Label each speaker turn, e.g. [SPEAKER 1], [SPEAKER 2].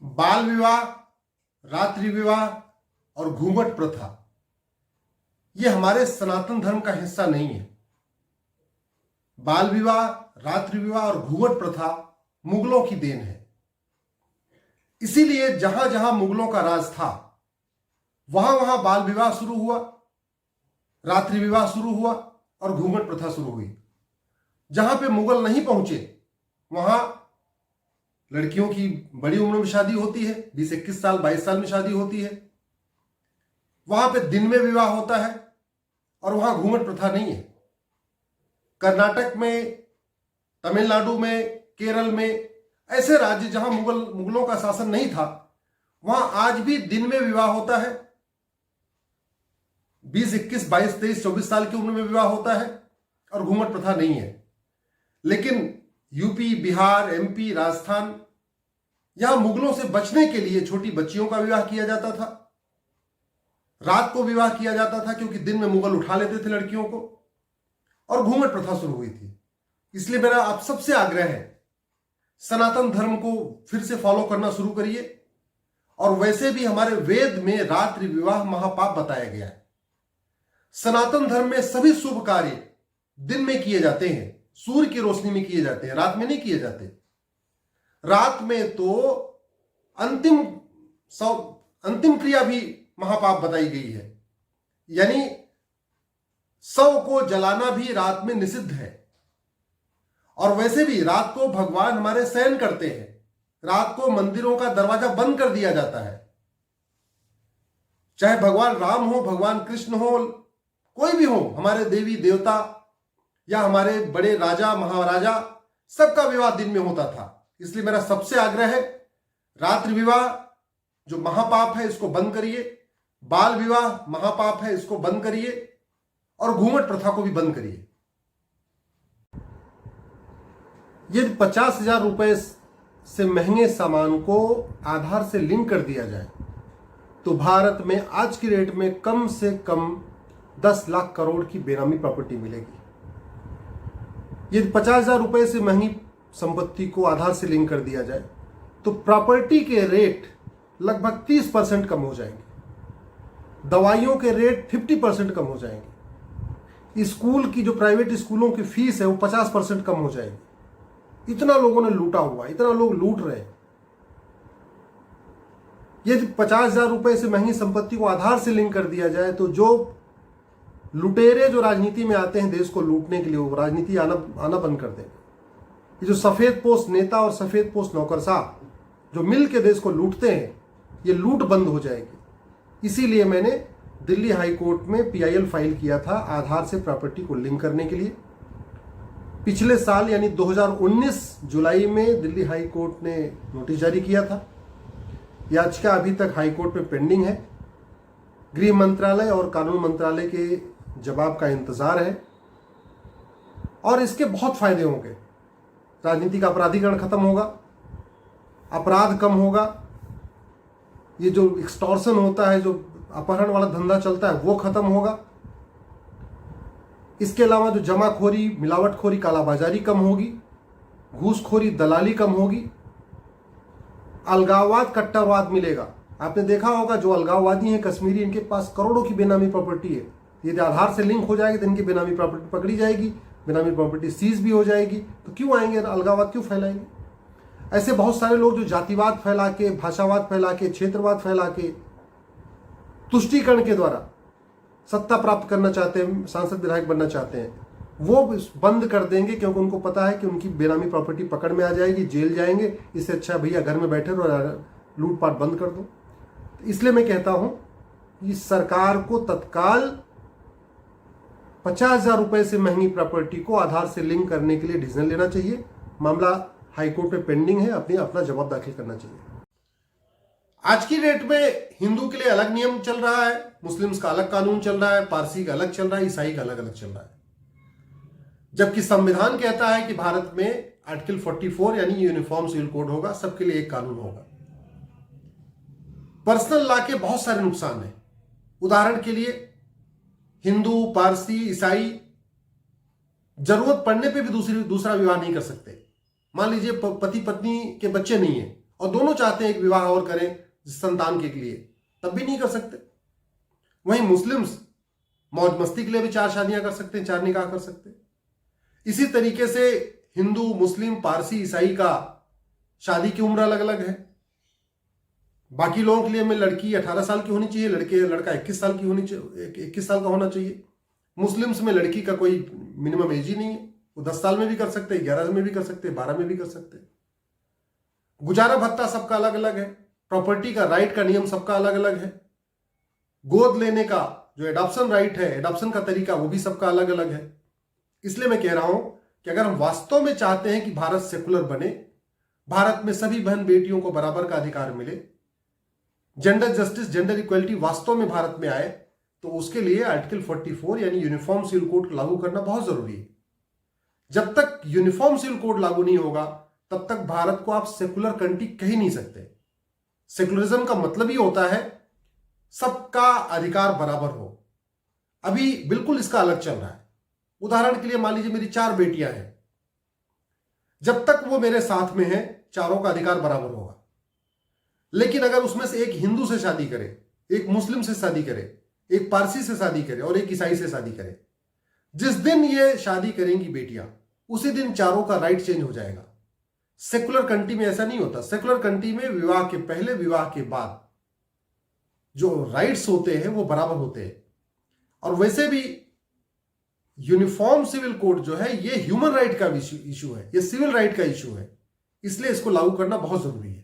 [SPEAKER 1] बाल विवाह, रात्रि विवाह और घूंघट प्रथा ये हमारे सनातन धर्म का हिस्सा नहीं है। बाल विवाह, रात्रि विवाह और घूंघट प्रथा मुगलों की देन है। इसीलिए जहां जहां मुगलों का राज था वहां वहां बाल विवाह शुरू हुआ, रात्रि विवाह शुरू हुआ और घूंघट प्रथा शुरू हुई। जहां पे मुगल नहीं पहुंचे वहां लड़कियों की बड़ी उम्र में शादी होती है, 20-21 साल 22 साल में शादी होती है। वहां पे दिन में विवाह होता है और वहां घूंघट प्रथा नहीं है। कर्नाटक में, तमिलनाडु में, केरल में ऐसे राज्य जहां मुगलों का शासन नहीं था वहां आज भी दिन में विवाह होता है। 20, 21, 22, 23, 24 साल की उम्र में विवाह होता है और घूंघट प्रथा नहीं है। लेकिन यूपी, बिहार, एमपी, राजस्थान यहां मुगलों से बचने के लिए छोटी बच्चियों का विवाह किया जाता था, रात को विवाह किया जाता था क्योंकि दिन में मुगल उठा लेते थे लड़कियों को, और घूंघट प्रथा शुरू हुई थी। इसलिए मेरा आप सबसे आग्रह है, सनातन धर्म को फिर से फॉलो करना शुरू करिए। और वैसे भी हमारे वेद में रात्रि विवाह महापाप बताया गया है। सनातन धर्म में सभी शुभ कार्य दिन में किए जाते हैं, सूर्य की रोशनी में किए जाते हैं, रात में नहीं किए जाते। रात में तो अंतिम क्रिया भी महापाप बताई गई है, यानी शव को जलाना भी रात में निषिद्ध है। और वैसे भी रात को भगवान हमारे शयन करते हैं, रात को मंदिरों का दरवाजा बंद कर दिया जाता है। चाहे भगवान राम हो, भगवान कृष्ण हो, कोई भी हो, हमारे देवी देवता या हमारे बड़े राजा महाराजा, सबका विवाह दिन में होता था। इसलिए मेरा सबसे आग्रह है, रात्रि विवाह जो महापाप है इसको बंद करिए, बाल विवाह महापाप है इसको बंद करिए, और घूंघट प्रथा को भी बंद करिए। यदि 50,000 रुपए से महंगे सामान को आधार से लिंक कर दिया जाए तो भारत में आज की रेट में कम से कम 10 लाख करोड़ की बेनामी प्रॉपर्टी मिलेगी। यदि 50,000 रुपए से महंगी संपत्ति को आधार से लिंक कर दिया जाए तो प्रॉपर्टी के रेट लगभग 30% कम हो जाएंगे, दवाइयों के रेट 50% कम हो जाएंगे, स्कूल की जो प्राइवेट स्कूलों की फीस है वो 50% कम हो जाएगी। इतना लोगों ने लूटा हुआ, इतना लोग लूट रहे हैं। यदि 50,000 रुपए से महंगी संपत्ति को आधार से लिंक कर दिया जाए तो जो लुटेरे जो राजनीति में आते हैं देश को लूटने के लिए, वो राजनीति आना बंद कर देंगे। ये जो सफेद पोस्ट नेता और सफेद पोस्ट नौकरशाह जो मिल के देश को लूटते हैं, ये लूट बंद हो जाएगी। इसीलिए मैंने दिल्ली हाई कोर्ट में PIL फाइल किया था आधार से प्रॉपर्टी को लिंक करने के लिए। पिछले साल यानी 2019 जुलाई में दिल्ली हाई कोर्ट ने नोटिस जारी किया था। याचिका अभी तक हाई कोर्ट में पेंडिंग है। गृह मंत्रालय और कानून मंत्रालय के जवाब का इंतजार है और इसके बहुत फायदे होंगे। राजनीति का अपराधीकरण खत्म होगा, अपराध कम होगा, ये जो एक्सटॉर्शन होता है, जो अपहरण वाला धंधा चलता है, वो खत्म होगा। इसके अलावा जो जमाखोरी, मिलावटखोरी, कालाबाजारी कम होगी, घूसखोरी, दलाली कम होगी, अलगाववाद, कट्टरवाद मिलेगा। आपने देखा होगा जो अलगाववादी हैं कश्मीरी, इनके पास करोड़ों की बेनामी प्रॉपर्टी है। यदि आधार से लिंक हो जाएगी तो इनकी बेनामी प्रॉपर्टी पकड़ी जाएगी, बेनामी प्रॉपर्टी सीज भी हो जाएगी। तो क्यों आएंगे अलगाववाद, क्यों फैलाएंगे? ऐसे बहुत सारे लोग जो जातिवाद फैला के, भाषावाद फैला के, क्षेत्रवाद फैला के, तुष्टीकरण के द्वारा सत्ता प्राप्त करना चाहते हैं, सांसद विधायक बनना चाहते हैं, वो बंद कर देंगे क्योंकि उनको पता है कि उनकी बेनामी प्रॉपर्टी पकड़ में आ जाएगी, जेल जाएंगे। इससे अच्छा भैया घर में बैठे रहो, लूटपाट बंद कर दो। इसलिए मैं कहता हूं कि सरकार को तत्काल 50,000 रुपए से महंगी प्रॉपर्टी को आधार से लिंक करने के लिए डिसीजन लेना चाहिए। मामला हाईकोर्ट में पेंडिंग है, अपना जवाब दाखिल करना चाहिए। आज की डेट में हिंदू के लिए अलग नियम चल रहा है, मुस्लिम्स का अलग कानून चल रहा है, पारसी का अलग चल रहा है, ईसाई का अलग अलग चल रहा है। जबकि संविधान कहता है कि भारत में आर्टिकल 44 यानी यूनिफॉर्म सिविल कोड होगा, सबके लिए एक कानून होगा। पर्सनल लॉ के बहुत सारे नुकसान हैं। उदाहरण के लिए हिंदू, पारसी, ईसाई जरूरत पड़ने पे भी दूसरा विवाह नहीं कर सकते। मान लीजिए पति पत्नी के बच्चे नहीं है और दोनों चाहते हैं एक विवाह और करें संतान के लिए, तब भी नहीं कर सकते। वहीं मुस्लिम्स मौज मस्ती के लिए भी 4 शादियां कर सकते हैं, 4 निकाह कर सकते हैं। इसी तरीके से हिंदू, मुस्लिम, पारसी, ईसाई का शादी की उम्र अलग अलग है। बाकी लोगों के लिए में लड़की 18 साल की होनी चाहिए, लड़का 21 साल की होनी चाहिए, 21 साल का होना चाहिए। मुस्लिम्स में लड़की का कोई मिनिमम एज ही नहीं है, वो 10 साल में भी कर सकते हैं, 11 में भी कर सकते हैं, 12 में भी कर सकते हैं। गुजारा भत्ता सबका अलग अलग है, प्रॉपर्टी का राइट का नियम सबका अलग अलग है, गोद लेने का जो एडॉप्शन राइट है, एडॉप्शन का तरीका वो भी सबका अलग अलग है। इसलिए मैं कह रहा हूं कि अगर हम वास्तव में चाहते हैं कि भारत सेकुलर बने, भारत में सभी बहन बेटियों को बराबर का अधिकार मिले, जेंडर जस्टिस, जेंडर इक्वलिटी वास्तव में भारत में आए, तो उसके लिए आर्टिकल 44 यानी यूनिफॉर्म सिविल कोड लागू करना बहुत जरूरी है। जब तक यूनिफॉर्म सिविल कोड लागू नहीं होगा तब तक भारत को आप सेकुलर कंट्री कह ही नहीं सकते। सेकुलरिज्म का मतलब ही होता है सबका अधिकार बराबर हो। अभी बिल्कुल इसका अलग चल रहा है। उदाहरण के लिए मान लीजिए मेरी 4 बेटियां हैं, जब तक वो मेरे साथ में हैं चारों का अधिकार बराबर होगा। लेकिन अगर उसमें से एक हिंदू से शादी करे, एक मुस्लिम से शादी करे, एक पारसी से शादी करे और एक ईसाई से शादी करे, जिस दिन ये शादी करेंगी बेटियां, उसी दिन चारों का राइट चेंज हो जाएगा। सेकुलर कंट्री में ऐसा नहीं होता। सेकुलर कंट्री में विवाह के पहले, विवाह के बाद जो राइट्स होते हैं वो बराबर होते हैं। और वैसे भी यूनिफॉर्म सिविल कोड जो है ये ह्यूमन राइट का इशू है, ये सिविल राइट का इशू है, इसलिए इसको लागू करना बहुत जरूरी है।